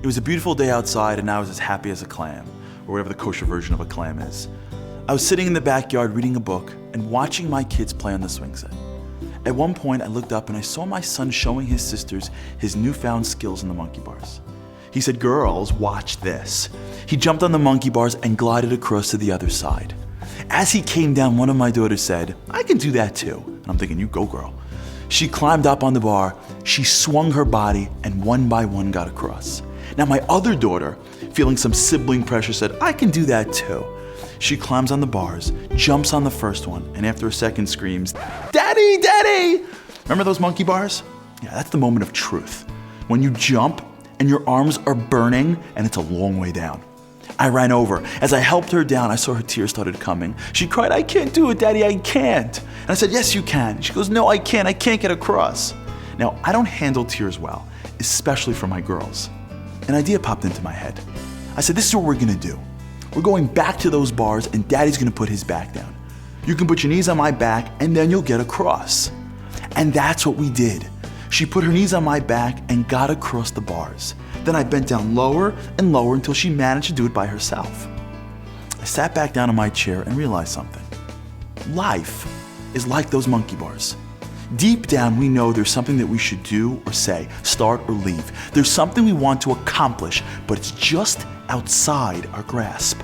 It was a beautiful day outside and I was as happy as a clam, or whatever the kosher version of a clam is. I was sitting in the backyard reading a book and watching my kids play on the swing set. At one point I looked up and I saw my son showing his sisters his newfound skills in the monkey bars. He said, "Girls, watch this." He jumped on the monkey bars and glided across to the other side. As he came down, one of my daughters said, "I can do that too." And I'm thinking, you go girl. She climbed up on the bar, she swung her body, and one by one got across. Now my other daughter, feeling some sibling pressure, said, "I can do that too." She climbs on the bars, jumps on the first one, and after a second screams, "Daddy, Daddy!" Remember those monkey bars? Yeah, that's the moment of truth. When you jump and your arms are burning and it's a long way down. I ran over. As I helped her down, I saw her tears started coming. She cried, "I can't do it, Daddy, I can't." And I said, "Yes, you can." She goes, "No, I can't get across." Now, I don't handle tears well, especially for my girls. An idea popped into my head. I said, "This is what we're gonna do. We're going back to those bars and Daddy's gonna put his back down. You can put your knees on my back and then you'll get across." And that's what we did. She put her knees on my back and got across the bars. Then I bent down lower and lower until she managed to do it by herself. I sat back down in my chair and realized something. Life is like those monkey bars. Deep down, we know there's something that we should do or say, start or leave. There's something we want to accomplish, but it's just outside our grasp.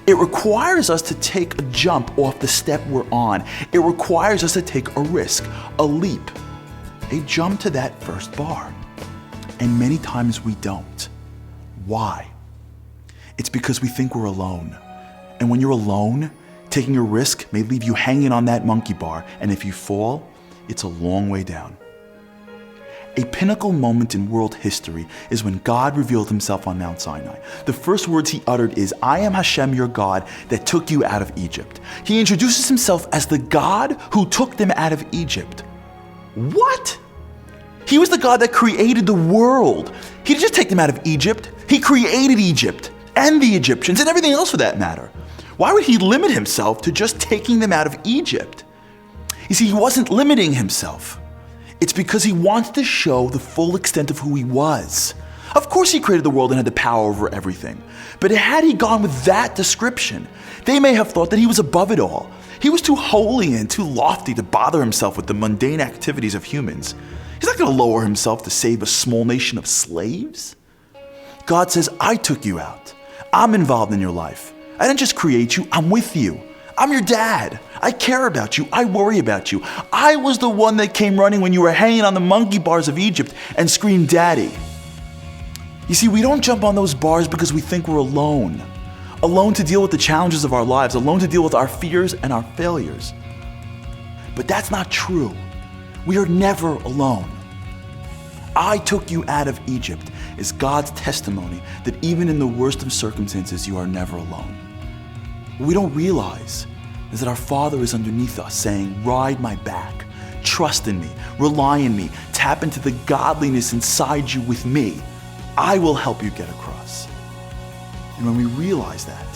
It requires us to take a jump off the step we're on. It requires us to take a risk, a leap, a jump to that first bar. And many times we don't. Why? It's because we think we're alone. And when you're alone, taking a risk may leave you hanging on that monkey bar, and if you fall, it's a long way down. A pinnacle moment in world history is when God revealed himself on Mount Sinai. The first words he uttered is, "I am Hashem, your God, that took you out of Egypt." He introduces himself as the God who took them out of Egypt. What? He was the God that created the world. He didn't just take them out of Egypt. He created Egypt and the Egyptians and everything else for that matter. Why would he limit himself to just taking them out of Egypt? You see, he wasn't limiting himself. It's because he wants to show the full extent of who he was. Of course he created the world and had the power over everything. But had he gone with that description, they may have thought that he was above it all. He was too holy and too lofty to bother himself with the mundane activities of humans. He's not going to lower himself to save a small nation of slaves. God says, "I took you out. I'm involved in your life. I didn't just create you, I'm with you. I'm your dad. I care about you. I worry about you. I was the one that came running when you were hanging on the monkey bars of Egypt and screamed, 'Daddy.'" You see, we don't jump on those bars because we think we're alone. Alone to deal with the challenges of our lives, alone to deal with our fears and our failures. But that's not true. We are never alone. "I took you out of Egypt" is God's testimony that even in the worst of circumstances, you are never alone. What we don't realize is that our Father is underneath us saying, "Ride my back, trust in me, rely on me, tap into the godliness inside you with me. I will help you get across." And when we realize that,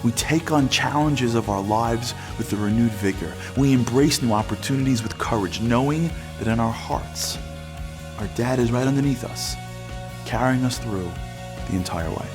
we take on challenges of our lives with a renewed vigor. We embrace new opportunities with courage, knowing that in our hearts, our dad is right underneath us, carrying us through the entire way.